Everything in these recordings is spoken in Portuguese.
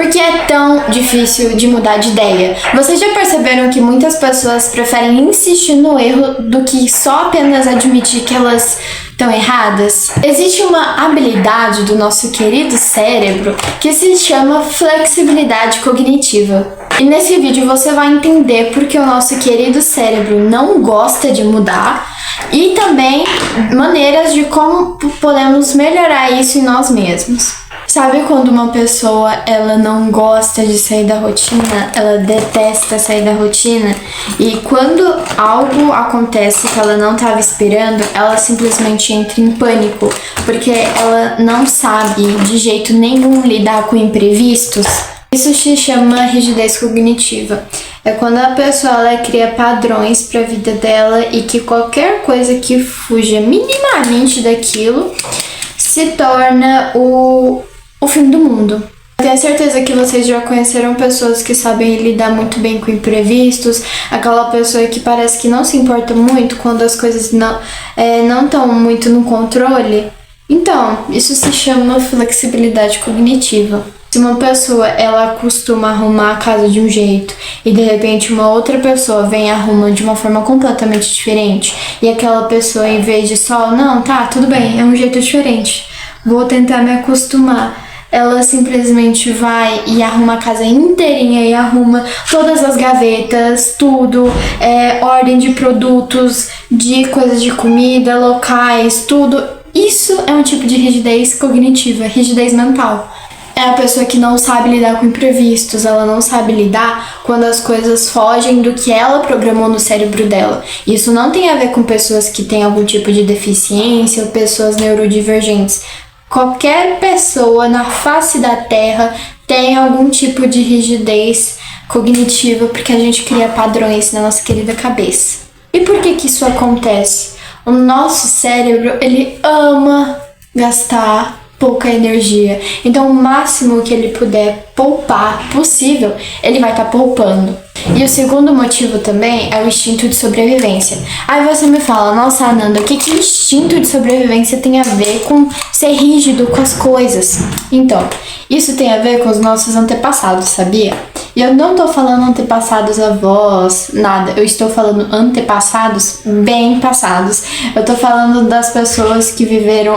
Por que é tão difícil de mudar de ideia? Vocês já perceberam que muitas pessoas preferem insistir no erro do que só apenas admitir que elas estão erradas? Existe uma habilidade do nosso querido cérebro que se chama flexibilidade cognitiva. E nesse vídeo você vai entender por que o nosso querido cérebro não gosta de mudar e também maneiras de como podemos melhorar isso em nós mesmos. Sabe quando uma pessoa ela não gosta de sair da rotina, ela detesta sair da rotina e quando algo acontece que ela não estava esperando, ela simplesmente entra em pânico porque ela não sabe de jeito nenhum lidar com imprevistos? Isso se chama rigidez cognitiva. É quando a pessoa ela cria padrões para a vida dela e que qualquer coisa que fuja minimamente daquilo se torna o fim do mundo. Eu tenho certeza que vocês já conheceram pessoas que sabem lidar muito bem com imprevistos, aquela pessoa que parece que não se importa muito quando as coisas não estão muito no controle. Então, isso se chama flexibilidade cognitiva. Se uma pessoa ela costuma arrumar a casa de um jeito e de repente uma outra pessoa vem e arruma de uma forma completamente diferente e aquela pessoa em vez de só, não, tá, tudo bem, é um jeito diferente, vou tentar me acostumar, ela simplesmente vai e arruma a casa inteirinha e arruma todas as gavetas, tudo, ordem de produtos, de coisas de comida, locais, tudo. Isso é um tipo de rigidez cognitiva, rigidez mental. É a pessoa que não sabe lidar com imprevistos, ela não sabe lidar quando as coisas fogem do que ela programou no cérebro dela. Isso não tem a ver com pessoas que têm algum tipo de deficiência ou pessoas neurodivergentes. Qualquer pessoa na face da Terra tem algum tipo de rigidez cognitiva porque a gente cria padrões na nossa querida cabeça. E por que isso acontece? O nosso cérebro, ele ama gastar pouca energia. Então, o máximo que ele puder poupar possível, ele vai estar poupando. E o segundo motivo também é o instinto de sobrevivência. Aí você me fala, nossa, Ananda, o que instinto de sobrevivência tem a ver com ser rígido com as coisas? Então, isso tem a ver com os nossos antepassados, sabia? E eu não tô falando antepassados avós, nada. Eu estou falando antepassados bem passados. Eu tô falando das pessoas que viveram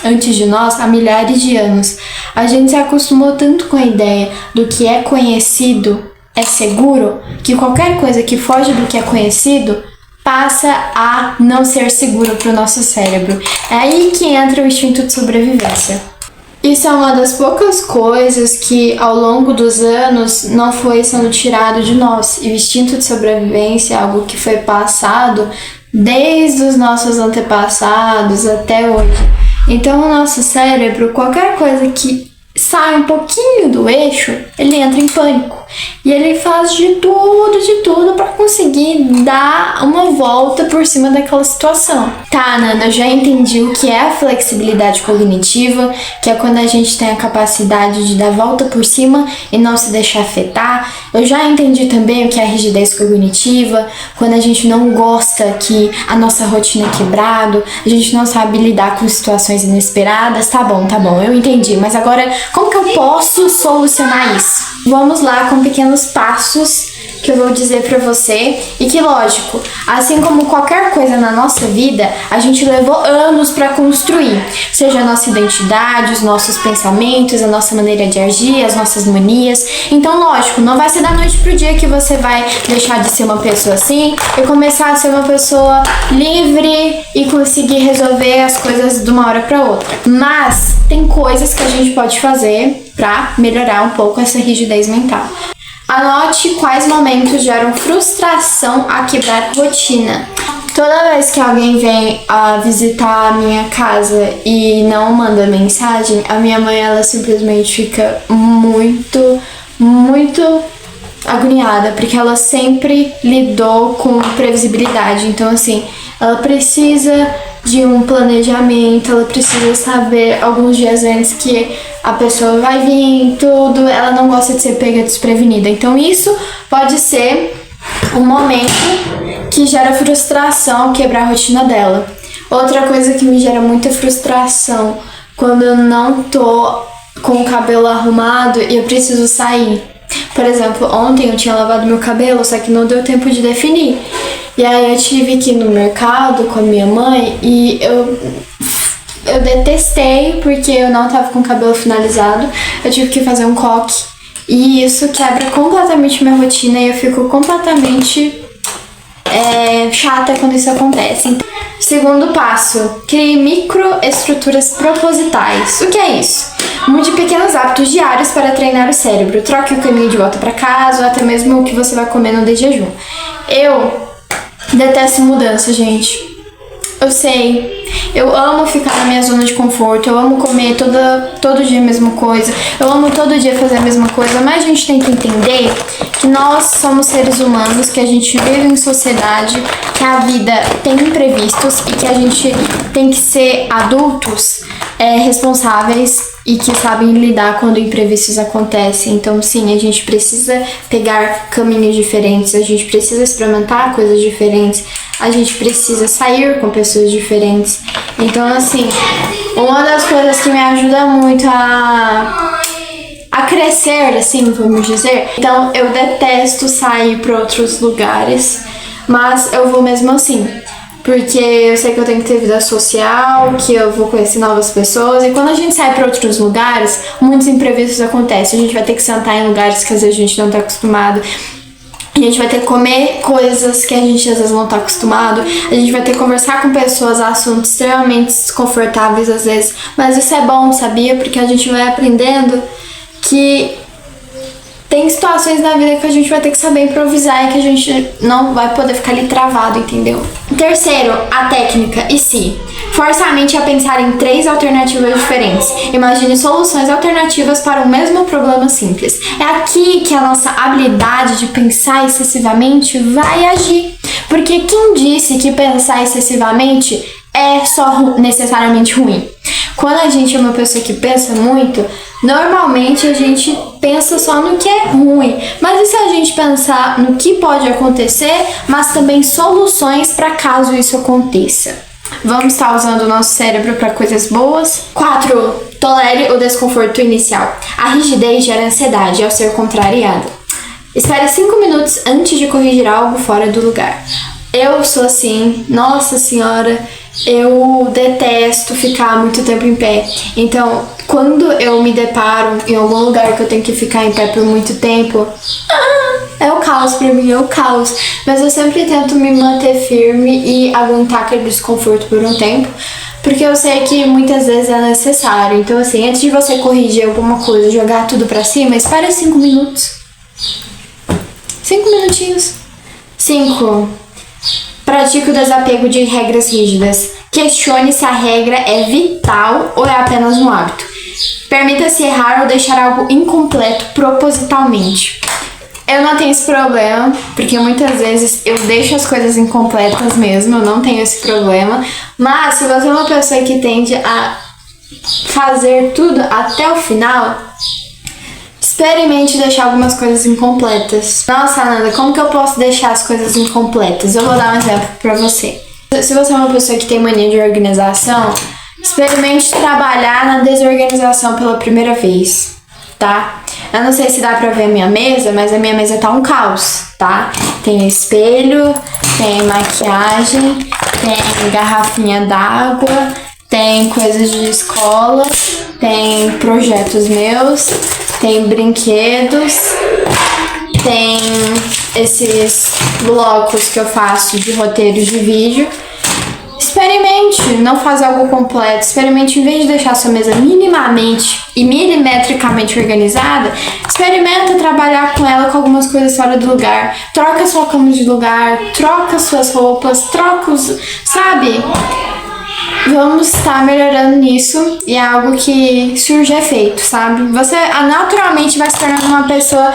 antes de nós há milhares de anos. A gente se acostumou tanto com a ideia do que é conhecido é seguro, que qualquer coisa que foge do que é conhecido passa a não ser seguro para o nosso cérebro. É aí que entra o instinto de sobrevivência. Isso é uma das poucas coisas que ao longo dos anos não foi sendo tirado de nós. E o instinto de sobrevivência é algo que foi passado desde os nossos antepassados até hoje. Então o nosso cérebro, qualquer coisa que sai um pouquinho do eixo, ele entra em pânico. E ele faz de tudo para conseguir dar uma volta por cima daquela situação. Tá, Nana, eu já entendi o que é a flexibilidade cognitiva, que é quando a gente tem a capacidade de dar volta por cima e não se deixar afetar. Eu já entendi também o que é a rigidez cognitiva, quando a gente não gosta que a nossa rotina é quebrada, a gente não sabe lidar com situações inesperadas. Tá bom, eu entendi. Mas agora, como que eu posso solucionar isso? Vamos lá com pequenos passos que eu vou dizer pra você e que, lógico, assim como qualquer coisa na nossa vida, a gente levou anos pra construir, seja a nossa identidade, os nossos pensamentos, a nossa maneira de agir, as nossas manias. Então, lógico, não vai ser da noite pro dia que você vai deixar de ser uma pessoa assim e começar a ser uma pessoa livre e conseguir resolver as coisas de uma hora pra outra. Mas tem coisas que a gente pode fazer pra melhorar um pouco essa rigidez mental. Anote quais momentos geram frustração a quebrar rotina. Toda vez que alguém vem a visitar a minha casa e não manda mensagem, a minha mãe ela simplesmente fica muito agoniada, porque ela sempre lidou com previsibilidade. Então, assim, ela precisa de um planejamento, ela precisa saber alguns dias antes que a pessoa vai vir, tudo, ela não gosta de ser pega desprevenida. Então isso pode ser um momento que gera frustração, quebrar a rotina dela. Outra coisa que me gera muita frustração quando eu não tô com o cabelo arrumado e eu preciso sair. Por exemplo, ontem eu tinha lavado meu cabelo, só que não deu tempo de definir. E aí eu tive que ir no mercado com a minha mãe e eu detestei porque eu não tava com o cabelo finalizado. Eu tive que fazer um coque. E isso quebra completamente minha rotina e eu fico completamente chata quando isso acontece. Segundo passo, crie microestruturas propositais. O que é isso? Mude pequenos hábitos diários para treinar o cérebro. Troque o caminho de volta para casa ou até mesmo o que você vai comer no dia de jejum. Eu detesto mudança, gente. Eu sei, eu amo ficar na minha zona de conforto, eu amo comer todo dia a mesma coisa, eu amo todo dia fazer a mesma coisa, mas a gente tem que entender que nós somos seres humanos, que a gente vive em sociedade, que a vida tem imprevistos e que a gente tem que ser adultos responsáveis e que sabem lidar quando imprevistos acontecem. Então sim, a gente precisa pegar caminhos diferentes, a gente precisa experimentar coisas diferentes, a gente precisa sair com pessoas diferentes. Então assim, uma das coisas que me ajuda muito a crescer, assim, vamos dizer. Então eu detesto sair para outros lugares, mas eu vou mesmo assim. Porque eu sei que eu tenho que ter vida social, que eu vou conhecer novas pessoas. E quando a gente sai para outros lugares, muitos imprevistos acontecem. A gente vai ter que sentar em lugares que às vezes a gente não tá acostumado. A gente vai ter que comer coisas que a gente às vezes não tá acostumado. A gente vai ter que conversar com pessoas, assuntos extremamente desconfortáveis às vezes. Mas isso é bom, sabia? Porque a gente vai aprendendo que tem situações na vida que a gente vai ter que saber improvisar e que a gente não vai poder ficar ali travado, entendeu? Terceiro, a técnica e se. Force a mente a pensar em 3 alternativas diferentes. Imagine soluções alternativas para o mesmo problema simples. É aqui que a nossa habilidade de pensar excessivamente vai agir. Porque quem disse que pensar excessivamente é só necessariamente ruim? Quando a gente é uma pessoa que pensa muito, normalmente a gente pensa só no que é ruim. Mas e se a gente pensar no que pode acontecer, mas também soluções para caso isso aconteça? Vamos estar usando o nosso cérebro para coisas boas. 4. Tolere o desconforto inicial. A rigidez gera ansiedade ao ser contrariada. Espere 5 minutos antes de corrigir algo fora do lugar. Eu sou assim, nossa senhora, eu detesto ficar muito tempo em pé. Então, quando eu me deparo em algum lugar que eu tenho que ficar em pé por muito tempo, é o caos pra mim, é o caos. Mas eu sempre tento me manter firme e aguentar aquele desconforto por um tempo, porque eu sei que muitas vezes é necessário. Então, assim, antes de você corrigir alguma coisa, jogar tudo pra cima, espere 5 minutos. 5 minutinhos. 5. Pratique o desapego de regras rígidas. Questione se a regra é vital ou é apenas um hábito. Permita-se errar ou deixar algo incompleto propositalmente. Eu não tenho esse problema, porque muitas vezes eu deixo as coisas incompletas mesmo, eu não tenho esse problema. Mas se você é uma pessoa que tende a fazer tudo até o final, experimente deixar algumas coisas incompletas. Nossa, Ananda, como que eu posso deixar as coisas incompletas? Eu vou dar um exemplo pra você. Se você é uma pessoa que tem mania de organização, experimente trabalhar na desorganização pela primeira vez, tá? Eu não sei se dá pra ver a minha mesa, mas a minha mesa tá um caos, tá? Tem espelho, tem maquiagem, tem garrafinha d'água, tem coisas de escola, tem projetos meus, tem brinquedos, tem esses blocos que eu faço de roteiros de vídeo. Experimente não fazer algo completo. Experimente, em vez de deixar sua mesa minimamente e milimetricamente organizada, experimenta trabalhar com ela com algumas coisas fora do lugar. Troca sua cama de lugar, troca suas roupas, troca os... sabe? Vamos estar melhorando nisso e é algo que surge efeito, sabe? Você naturalmente vai se tornando uma pessoa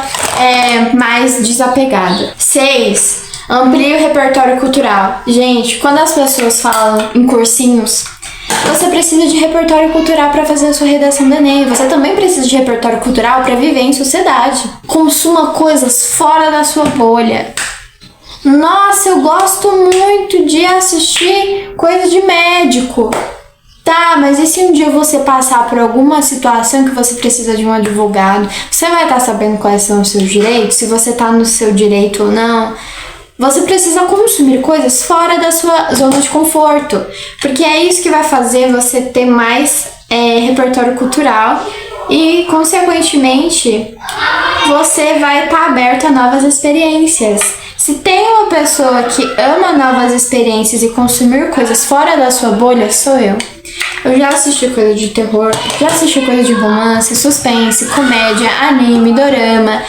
mais desapegada. 6. Amplie o repertório cultural. Gente, quando as pessoas falam em cursinhos, você precisa de repertório cultural para fazer a sua redação do Enem. Você também precisa de repertório cultural para viver em sociedade. Consuma coisas fora da sua bolha. Nossa, eu gosto muito de assistir coisa de médico. Tá, mas e se um dia você passar por alguma situação que você precisa de um advogado? Você vai estar sabendo quais são os seus direitos? Se você tá no seu direito ou não? Você precisa consumir coisas fora da sua zona de conforto, porque é isso que vai fazer você ter mais repertório cultural e, consequentemente, você vai estar aberto a novas experiências. Se tem uma pessoa que ama novas experiências e consumir coisas fora da sua bolha, sou eu. Eu já assisti coisa de terror, já assisti coisa de romance, suspense, comédia, anime, dorama,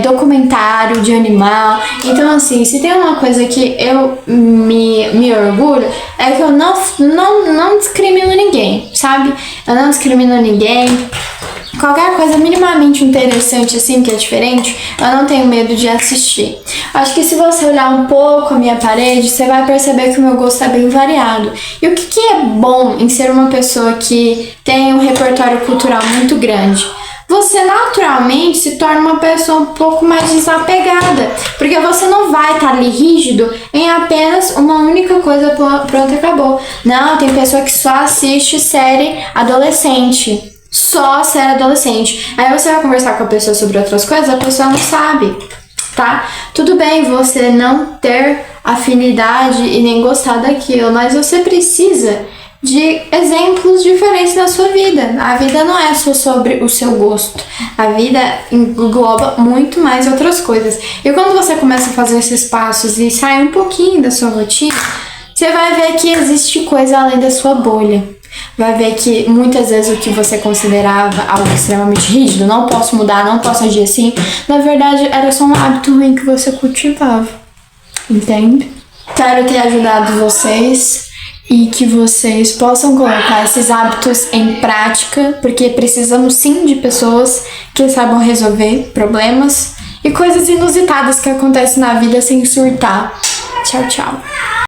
documentário de animal. Então, assim, se tem uma coisa que eu me orgulho, é que eu não discrimino ninguém, sabe? Eu não discrimino ninguém. Qualquer coisa minimamente interessante, assim, que é diferente, eu não tenho medo de assistir. Acho que se você olhar um pouco a minha parede, você vai perceber que o meu gosto é bem variado. E o que é bom em ser uma pessoa que tem um repertório cultural muito grande? Você naturalmente se torna uma pessoa um pouco mais desapegada, porque você não vai estar ali rígido em apenas uma única coisa, pronto, acabou. Não, tem pessoa que só assiste série adolescente. Só série adolescente. Aí você vai conversar com a pessoa sobre outras coisas, a pessoa não sabe, tá? Tudo bem você não ter afinidade e nem gostar daquilo, mas você precisa de exemplos diferentes na sua vida. A vida não é só sobre o seu gosto. A vida engloba muito mais outras coisas. E quando você começa a fazer esses passos e sai um pouquinho da sua rotina, você vai ver que existe coisa além da sua bolha. Vai ver que muitas vezes o que você considerava algo extremamente rígido, não posso mudar, não posso agir assim, na verdade era só um hábito ruim que você cultivava. Entende? Espero ter ajudado vocês e que vocês possam colocar esses hábitos em prática, porque precisamos sim de pessoas que saibam resolver problemas e coisas inusitadas que acontecem na vida sem surtar. Tchau, tchau.